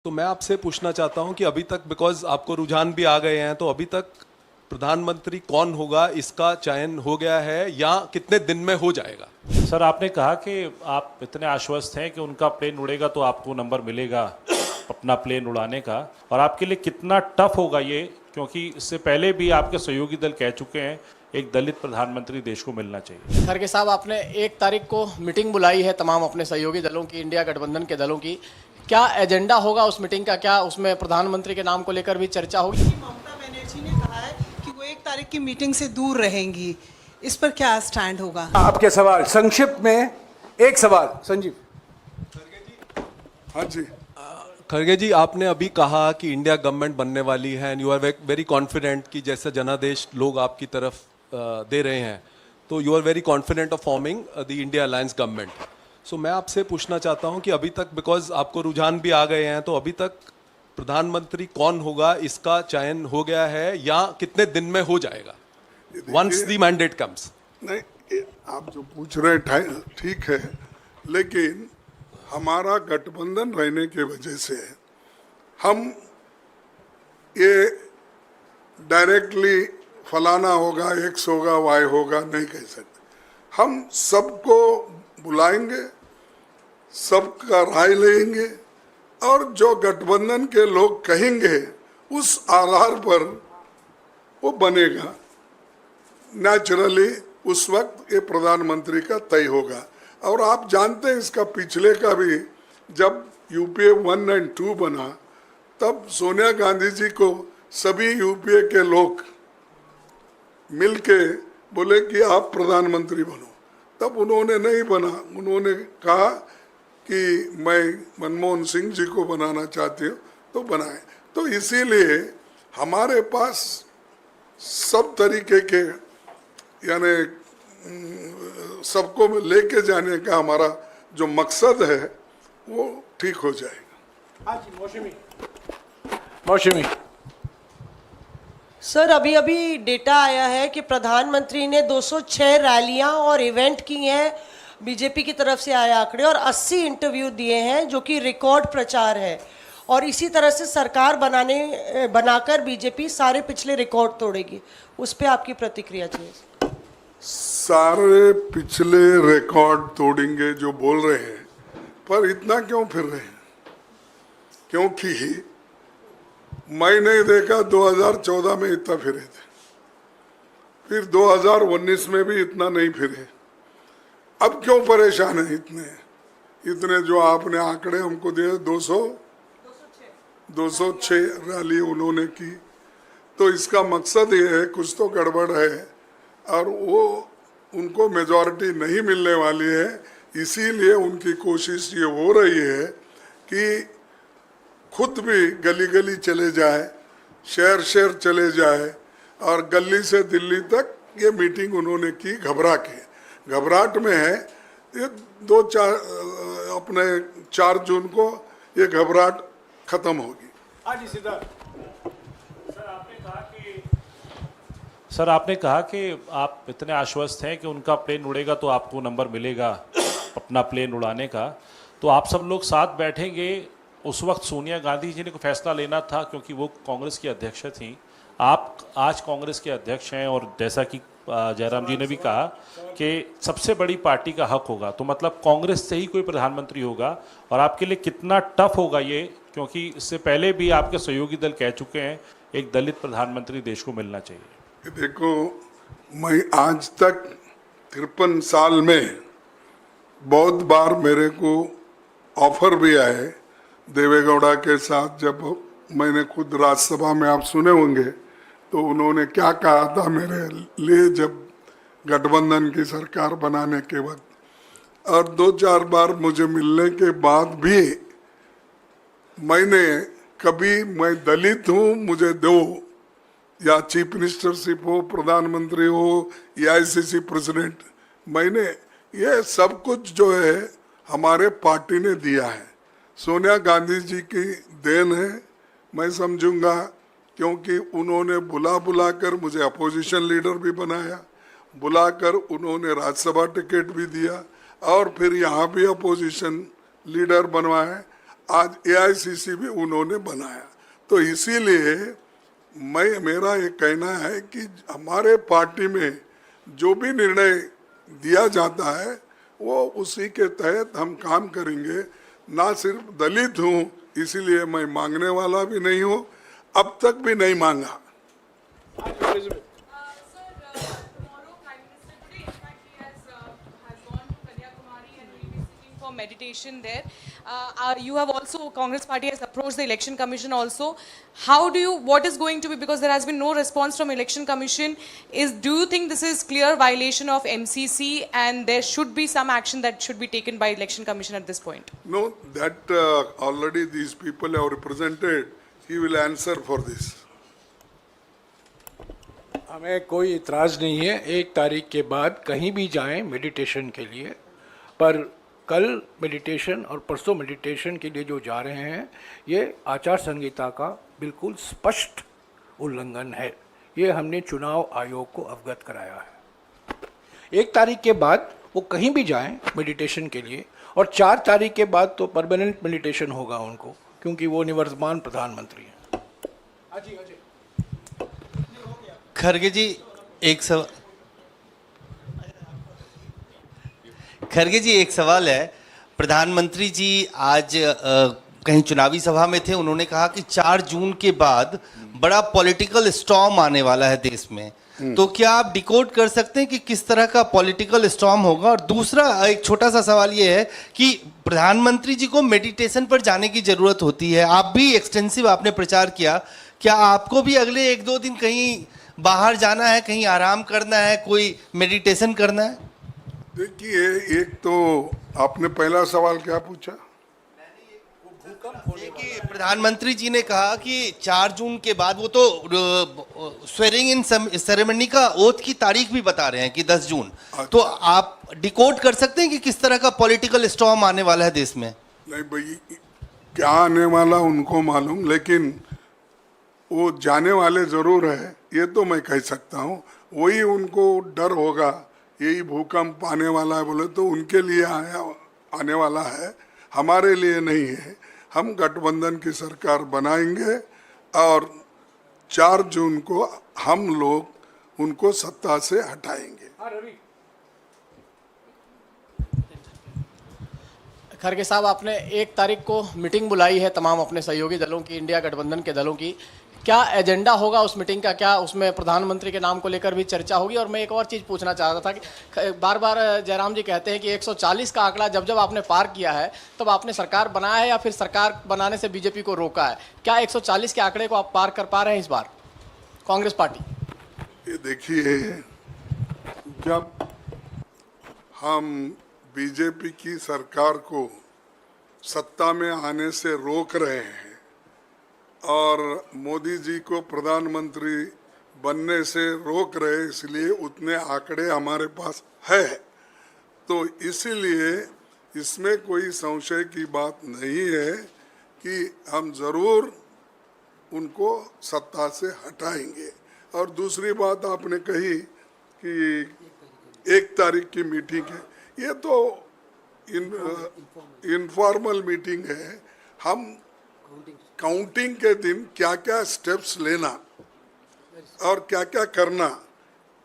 तो मैं आपसे पूछना चाहता हूं कि अभी तक, बिकॉज आपको रुझान भी आ गए हैं, तो अभी तक प्रधानमंत्री कौन होगा इसका चयन हो गया है या कितने दिन में हो जाएगा? सर, आपने कहा कि आप इतने आश्वस्त हैं कि उनका प्लेन उड़ेगा तो आपको नंबर मिलेगा अपना प्लेन उड़ाने का, और आपके लिए कितना टफ होगा ये, क्योंकि इससे पहले भी आपके सहयोगी दल कह चुके हैं एक दलित प्रधानमंत्री देश को मिलना चाहिए। खड़गे साहब, आपने 1 तारीख को मीटिंग बुलाई है तमाम अपने सहयोगी दलों की, इंडिया गठबंधन के दलों की। क्या एजेंडा होगा उस मीटिंग का? क्या उसमें प्रधानमंत्री के नाम को लेकर भी चर्चा होगी? ममता बनर्जी ने कहा है कि वो 1 तारीख की मीटिंग से दूर रहेंगी। इस पर क्या स्टैंड होगा? आपके सवाल संक्षिप्त में एक सवाल। संजीव। हाँ जी। खड़गे जी, आपने अभी कहा कि इंडिया गवर्नमेंट बनने वाली है and you are very confident कि जैसे जनादेश लोग आपकी तरफ दे रहे हैं, तो you are very confident of forming the India alliance government. So मैं आपसे पूछना चाहता हूं कि अभी तक, बिकॉज आपको रुझान भी आ गए हैं, तो अभी तक प्रधानमंत्री कौन होगा इसका चयन हो गया है या कितने दिन में हो जाएगा वंस द मैंडेट कम्स? नहीं, आप जो पूछ रहे हैं ठीक है, लेकिन हमारा गठबंधन रहने की वजह से हम ये डायरेक्टली फलाना होगा, एक्स होगा, वाई होगा नहीं कह सकते। हम सबको बुलाएंगे, सबका राय लेंगे और जो गठबंधन के लोग कहेंगे उस आधार पर वो बनेगा। नेचुरली उस वक्त ये प्रधानमंत्री का तय होगा। और आप जानते हैं इसका पिछले का भी, जब यूपीए 1 और 2 बना तब सोनिया गांधी जी को सभी यूपीए के लोग मिलके बोले कि आप प्रधानमंत्री बनो, तब उन्होंने नहीं बना। उन्होंने कहा कि मैं मनमोहन सिंह जी को बनाना चाहती हूँ, तो बनाए। तो इसीलिए हमारे पास सब तरीके के, यानी सबको लेके जाने का हमारा जो मकसद है वो ठीक हो जाएगा। मौसमी। सर, अभी अभी डेटा आया है कि प्रधानमंत्री ने 206 रैलियां और इवेंट की हैं, बीजेपी की तरफ से आए आंकड़े, और 80 इंटरव्यू दिए हैं, जो कि रिकॉर्ड प्रचार है। और इसी तरह से सरकार बनाकर बीजेपी सारे पिछले रिकॉर्ड तोड़ेगी। उस पर आपकी प्रतिक्रिया चाहिए। सारे पिछले रिकॉर्ड तोड़ेंगे जो बोल रहे हैं, पर इतना क्यों फिर रहे हैं? क्योंकि मैं नहीं देखा 2014 में इतना फिरे थे, फिर 2019 में भी इतना नहीं फिरे। अब क्यों परेशान है इतने जो आपने आंकड़े हमको दिए? 206 रैली उन्होंने की। तो इसका मकसद ये है कुछ तो गड़बड़ है और वो उनको मेजॉरिटी नहीं मिलने वाली है। इसीलिए उनकी कोशिश ये हो रही है कि खुद भी गली गली चले जाए, शहर शहर चले जाए, और गली से दिल्ली तक ये मीटिंग उन्होंने की घबरा के। घबराहट में है ये 4 जून को ये घबराहट खत्म होगी। सर, आपने कहा कि आप इतने आश्वस्त हैं कि उनका प्लेन उड़ेगा तो आपको नंबर मिलेगा अपना प्लेन उड़ाने का, तो आप सब लोग साथ बैठेंगे। उस वक्त सोनिया गांधी जी ने को फैसला लेना था, क्योंकि वो कांग्रेस की अध्यक्ष थी। आप आज कांग्रेस के अध्यक्ष हैं, और जैसा कि जयराम जी ने भी कहा कि सबसे बड़ी पार्टी का हक होगा, तो मतलब कांग्रेस से ही कोई प्रधानमंत्री होगा। और आपके लिए कितना टफ होगा ये, क्योंकि इससे पहले भी आपके सहयोगी दल कह चुके हैं एक दलित प्रधानमंत्री देश को मिलना चाहिए। देखो, मैं आज तक 53 साल में बहुत बार मेरे को ऑफर भी आए देवेगौड़ा के साथ। जब मैंने खुद राज्यसभा में, आप सुने होंगे, तो उन्होंने क्या कहा था मेरे लिए जब गठबंधन की सरकार बनाने के वक्त। और 2-4 बार मुझे मिलने के बाद भी मैंने कभी, मैं दलित हूँ मुझे दो, या चीफ मिनिस्टरशिप हो, प्रधानमंत्री हो, AICC प्रेसिडेंट, मैंने ये सब कुछ जो है हमारे पार्टी ने दिया है। सोनिया गांधी जी की देन है मैं समझूंगा, क्योंकि उन्होंने बुला कर मुझे अपोजिशन लीडर भी बनाया, बुलाकर उन्होंने राज्यसभा टिकट भी दिया, और फिर यहाँ भी अपोजिशन लीडर बनवाए। आज एआईसीसी भी उन्होंने बनाया। तो इसीलिए मेरा ये कहना है कि हमारे पार्टी में जो भी निर्णय दिया जाता है वो उसी के तहत हम काम करेंगे। ना सिर्फ दलित हूँ इसीलिए मैं मांगने वाला भी नहीं हूँ, अब तक भी नहीं मांगा। For meditation there. You have also, Congress party has approached the election commission also. What is going to be, because there has been no response from election commission, do you think this is clear violation of MCC and there should be some action that should be taken by election commission at this point? No, that already these people have represented. He will answer for this. हमें कोई इतराज़ नहीं है 1 तारीख के बाद कहीं भी जाएं मेडिटेशन के लिए, पर कल मेडिटेशन और परसों मेडिटेशन के लिए जो जा रहे हैं ये आचार संहिता का बिल्कुल स्पष्ट उल्लंघन है। ये हमने चुनाव आयोग को अवगत कराया है। 1 तारीख के बाद वो कहीं भी जाएं मेडिटेशन के लिए, और 4 तारीख के बाद तो परमानेंट मेडिटेशन होगा उनको, क्योंकि वो निवर्तमान प्रधानमंत्री हैं। खरगे जी एक सवाल है। प्रधानमंत्री जी आज कहीं चुनावी सभा में थे, उन्होंने कहा कि 4 जून के बाद बड़ा पॉलिटिकल स्टॉर्म आने वाला है देश में। तो क्या आप डिकोड कर सकते हैं कि किस तरह का पॉलिटिकल स्टॉर्म होगा? और दूसरा एक छोटा सा सवाल ये है कि प्रधानमंत्री जी को मेडिटेशन पर जाने की जरूरत होती है, आप भी एक्सटेंसिव आपने प्रचार किया, क्या आपको भी अगले 1-2 दिन कहीं बाहर जाना है, कहीं आराम करना है, कोई मेडिटेशन करना है? देखिए, एक तो आपने पहला सवाल क्या पूछा? कि प्रधानमंत्री जी ने कहा कि 4 जून के बाद, वो तो स्वेरिंग इन सेरेमनी का ओथ की तारीख भी बता रहे हैं कि 10 जून। तो आप डिकोड कर सकते हैं कि किस तरह का पॉलिटिकल स्टॉर्म आने वाला है देश में? नहीं भाई, क्या आने वाला उनको मालूम, लेकिन वो जाने वाले जरूर है, ये तो मैं कह सकता हूँ। वही उनको डर होगा, यही भूकंप आने वाला है बोले तो उनके लिए आने वाला है, हमारे लिए नहीं है। हम गठबंधन की सरकार बनाएंगे और 4 जून को हम लोग उनको सत्ता से हटाएंगे। खरगे साहब, आपने 1 तारीख को मीटिंग बुलाई है तमाम अपने सहयोगी दलों की, इंडिया गठबंधन के दलों की। क्या एजेंडा होगा उस मीटिंग का? क्या उसमें प्रधानमंत्री के नाम को लेकर भी चर्चा होगी? और मैं एक और चीज़ पूछना चाहता था कि बार बार जयराम जी कहते हैं कि 140 का आंकड़ा जब आपने पार किया है तब आपने सरकार बनाया है या फिर सरकार बनाने से बीजेपी को रोका है? क्या 140 के आंकड़े को आप पार कर पा रहे हैं इस बार कांग्रेस पार्टी? ये देखिए, जब हम बीजेपी की सरकार को सत्ता में आने से रोक रहे हैं और मोदी जी को प्रधानमंत्री बनने से रोक रहे, इसलिए उतने आंकड़े हमारे पास है। तो इसीलिए इसमें कोई संशय की बात नहीं है कि हम ज़रूर उनको सत्ता से हटाएंगे। और दूसरी बात आपने कही कि 1 तारीख की मीटिंग है, ये तो इनफॉर्मल मीटिंग है। हम काउंटिंग के दिन क्या क्या स्टेप्स लेना और क्या क्या करना,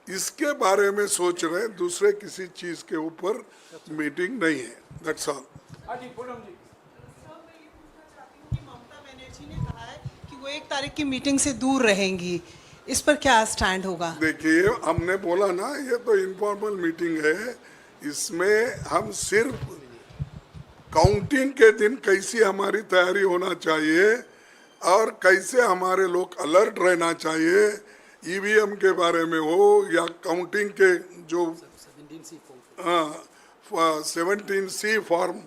इसके बारे में सोच रहे हैं, दूसरे किसी चीज के ऊपर मीटिंग नहीं है। That's all. ममता बनर्जी ने कहा है कि वो 1 तारीख की मीटिंग से दूर रहेंगी, इस पर क्या स्टैंड होगा? देखिए, हमने बोला ना, ये तो इनफॉर्मल मीटिंग है, इसमें हम सिर्फ काउंटिंग के दिन कैसी हमारी तैयारी होना चाहिए और कैसे हमारे लोग अलर्ट रहना चाहिए, ईवीएम के बारे में हो या काउंटिंग के जो 17C फॉर्म,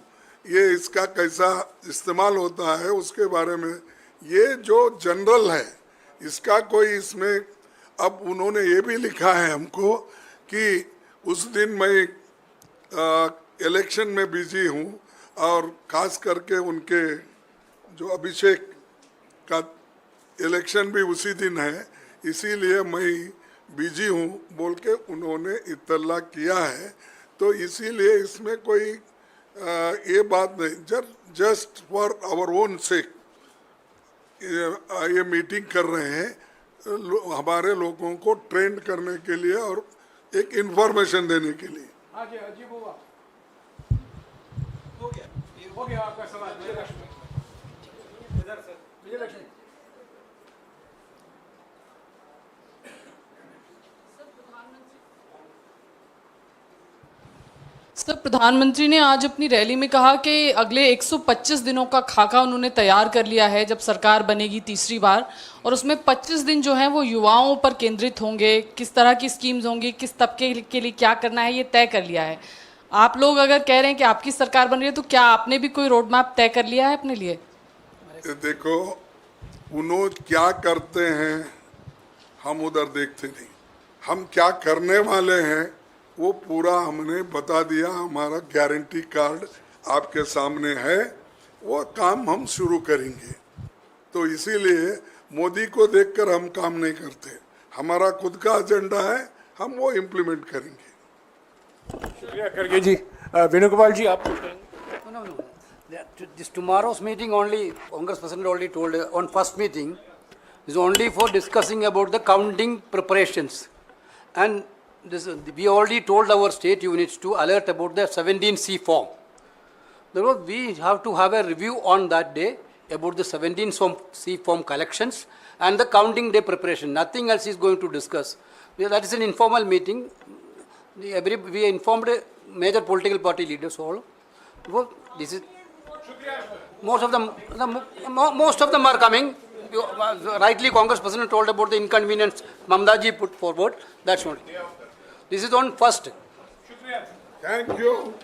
ये इसका कैसा इस्तेमाल होता है उसके बारे में, ये जो जनरल है इसका कोई इसमें। अब उन्होंने ये भी लिखा है हमको कि उस दिन मैं इलेक्शन में बिजी हूँ और खास करके उनके जो अभिषेक का इलेक्शन भी उसी दिन है, इसीलिए मैं बिजी हूँ बोल के उन्होंने इत्तला किया है। तो इसीलिए इसमें कोई ये बात नहीं, just for our own sake ये मीटिंग कर रहे हैं, हमारे लोगों को ट्रेंड करने के लिए और एक इंफॉर्मेशन देने के लिए। हो गया आपका सवाल। विजयलक्ष्मी सर, प्रधानमंत्री ने आज अपनी रैली में कहा कि अगले 125 दिनों का खाका उन्होंने तैयार कर लिया है जब सरकार बनेगी तीसरी बार, और उसमें 25 दिन जो हैं वो युवाओं पर केंद्रित होंगे, किस तरह की स्कीम्स होंगी, किस तबके के लिए क्या करना है, ये तय कर लिया है। आप लोग अगर कह रहे हैं कि आपकी सरकार बन रही है तो क्या आपने भी कोई रोड मैप तय कर लिया है अपने लिए? देखो, उन्होंने क्या करते हैं हम उधर देखते नहीं, हम क्या करने वाले हैं वो पूरा हमने बता दिया। हमारा गारंटी कार्ड आपके सामने है, वो काम हम शुरू करेंगे। तो इसीलिए मोदी को देखकर हम काम नहीं करते, हमारा खुद का एजेंडा है, हम वो इम्प्लीमेंट करेंगे। शुक्रिया खड़गे जी। वेणुगोपाल जी, आप No. This tomorrow's meeting only, Congress President already told on first meeting, is only for discussing about the counting preparations. And this, we already told our state units to alert about the 17C form. Therefore, we have to have a review on that day about the 17C form collections and the counting day preparation. Nothing else is going to discuss. That is an informal meeting. We informed major political party leaders all. Therefore, this is most of them are coming. Rightly, Congress President told about the inconvenience Mamta ji put forward. That's not. This is on first. Thank you.